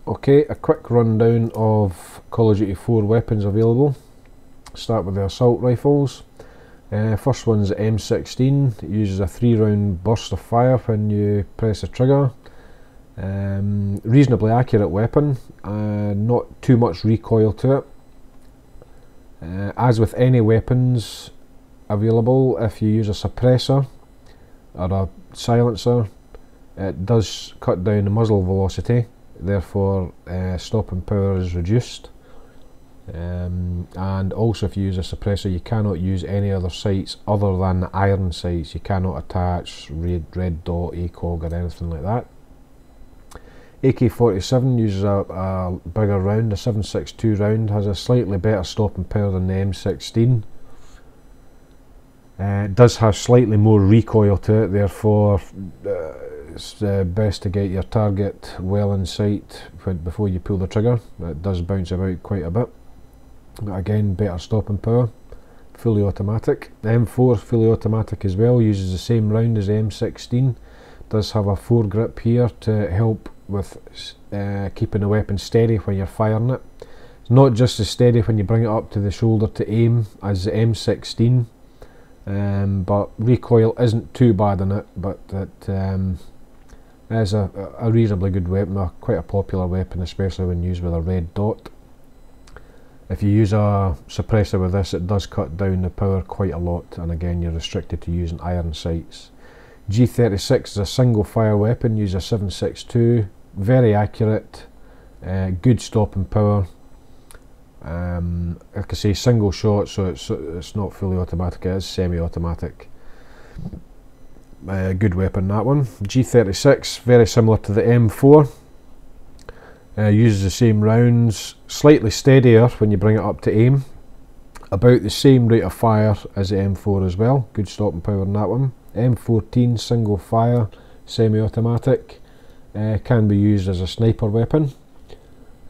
Okay, a quick rundown of Call of Duty 4 weapons available. Start with the assault rifles. First one's the M16. It uses a 3-round burst of fire when you press the trigger. Reasonably accurate weapon, not too much recoil to it. As with any weapons available, if you use a suppressor or a silencer, it does cut down the muzzle velocity, therefore stopping power is reduced. And also if you use a suppressor, you cannot use any other sights other than the iron sights. You cannot attach red dot, ACOG or anything like that. AK-47 uses a bigger round, a 7.62 round, has a slightly better stopping power than the M16. It does have slightly more recoil to it, therefore it's best to get your target well in sight before you pull the trigger. It does bounce about quite a bit, but again, better stopping power. Fully automatic. The M4 fully automatic as well, uses the same round as the M16. Does have a foregrip here to help with keeping the weapon steady when you're firing it. It's not just as steady when you bring it up to the shoulder to aim as the M16, but recoil isn't too bad in it, but it is a reasonably good weapon, quite a popular weapon, especially when used with a red dot. If you use a suppressor with this, it does cut down the power quite a lot, and again you're restricted to using iron sights. G36 is a single fire weapon, uses a 7.62, very accurate, good stopping power. Like I say, single shot, so it's not fully automatic, it is semi-automatic. Good weapon, that one. G36, very similar to the M4. Uses the same rounds, slightly steadier when you bring it up to aim. About the same rate of fire as the M4 as well, good stopping power in that one. M14 single fire, semi-automatic, can be used as a sniper weapon,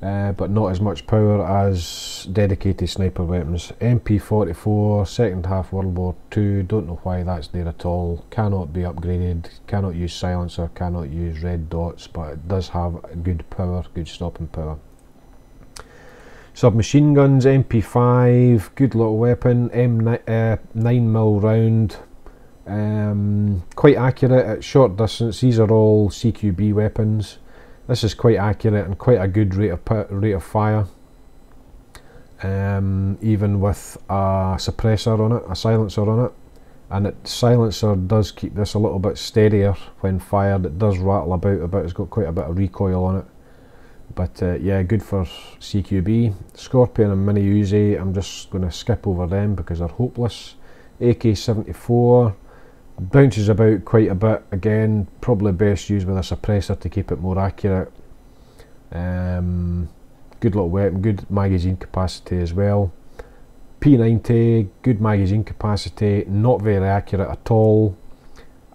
but not as much power as dedicated sniper weapons. Mp5, second half World War II, don't know why that's there at all, cannot be upgraded, cannot use silencer, cannot use red dots, but it does have good power, good stopping power. Submachine Guns Mp5, good little weapon, 9mm round. Quite accurate at short distance. These are all CQB weapons. This is quite accurate and quite a good rate of fire, even with a suppressor on it, a silencer on it, and the silencer does keep this a little bit steadier when fired. It does rattle about a bit, it's got quite a bit of recoil on it, but yeah, good for CQB. Scorpion and Mini Uzi, I'm just going to skip over them because they're hopeless. AK-74 bounces about quite a bit, again probably best used with a suppressor to keep it more accurate. Good little weapon, good magazine capacity as well. P90, good magazine capacity, not very accurate at all.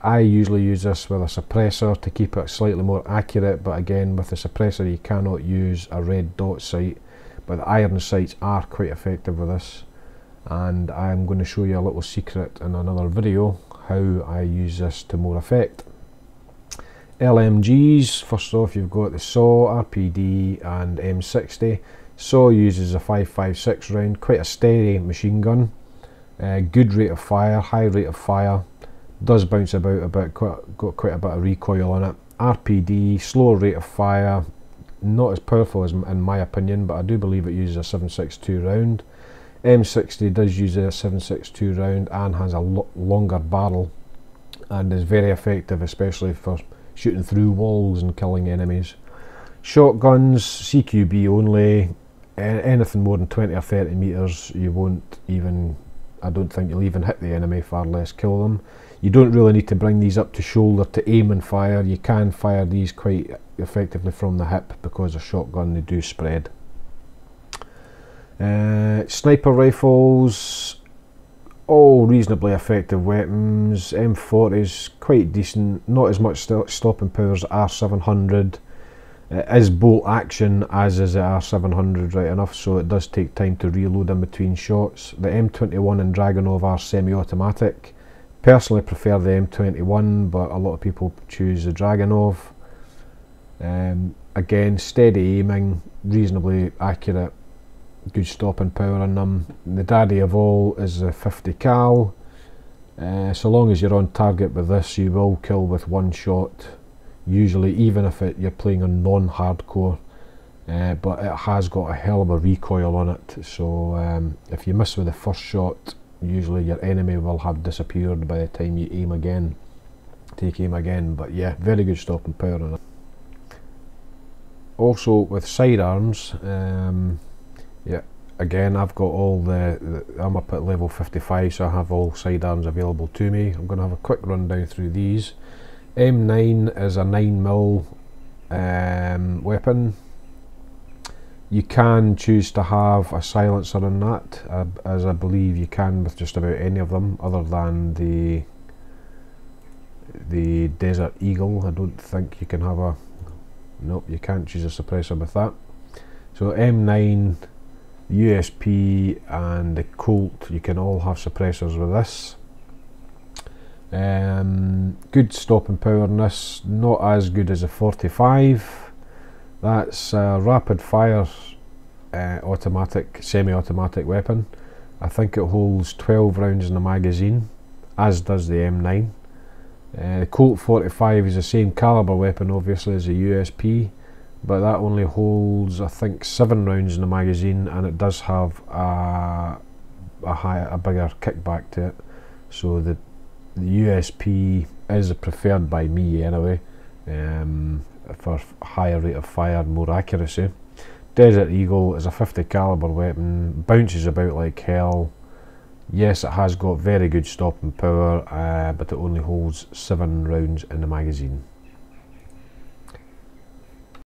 I usually use this with a suppressor to keep it slightly more accurate, but again with the suppressor you cannot use a red dot sight, but the iron sights are quite effective with this, and I'm going to show you a little secret in another video how I use this to more effect. LMGs, first off you've got the SAW, RPD and M60. SAW uses a 5.56 round, quite a steady machine gun, good rate of fire, high rate of fire, does bounce about a bit, got quite a bit of recoil on it. RPD, slower rate of fire, not as powerful as in my opinion, but I do believe it uses a 7.62 round. M60 does use a 7.62 round and has a longer barrel and is very effective, especially for shooting through walls and killing enemies. Shotguns, CQB only, anything more than 20 or 30 metres you won't even, I don't think you'll even hit the enemy, far less kill them. You don't really need to bring these up to shoulder to aim and fire. You can fire these quite effectively from the hip because a shotgun, they do spread. Sniper rifles, all reasonably effective weapons. M40's quite decent, not as much stopping power as R700. It is bolt action as is the R700 right enough, so it does take time to reload in between shots. The M21 and Dragunov are semi-automatic. Personally prefer the M21, but a lot of people choose the Dragunov. again, steady aiming, reasonably accurate, good stopping power in them. The daddy of all is the 50 cal. So long as you're on target with this, you will kill with one shot, usually, even if you're playing on non-hardcore. But it has got a hell of a recoil on it, so if you miss with the first shot, usually your enemy will have disappeared by the time you aim again, take aim again. But yeah, very good stopping power on it. Also with sidearms, yeah, again, I've got all I'm up at level 55, so I have all sidearms available to me. I'm going to have a quick run down through these. M9 is a 9mm weapon. You can choose to have a silencer in that, as I believe you can with just about any of them, other than the Desert Eagle. I don't think you can have a... Nope, you can't choose a suppressor with that. So M9, USP and the Colt, you can all have suppressors with this. Good stopping power in this, not as good as a 45. That's a rapid fire automatic, semi-automatic weapon. I think it holds 12 rounds in the magazine, as does the M9. The Colt 45 is the same caliber weapon obviously as the USP, but that only holds, I think, 7 rounds in the magazine, and it does have a bigger kickback to it. So the USP is preferred by me anyway, for higher rate of fire and more accuracy. Desert Eagle is a 50 caliber weapon, bounces about like hell. Yes, it has got very good stopping power, but it only holds 7 rounds in the magazine.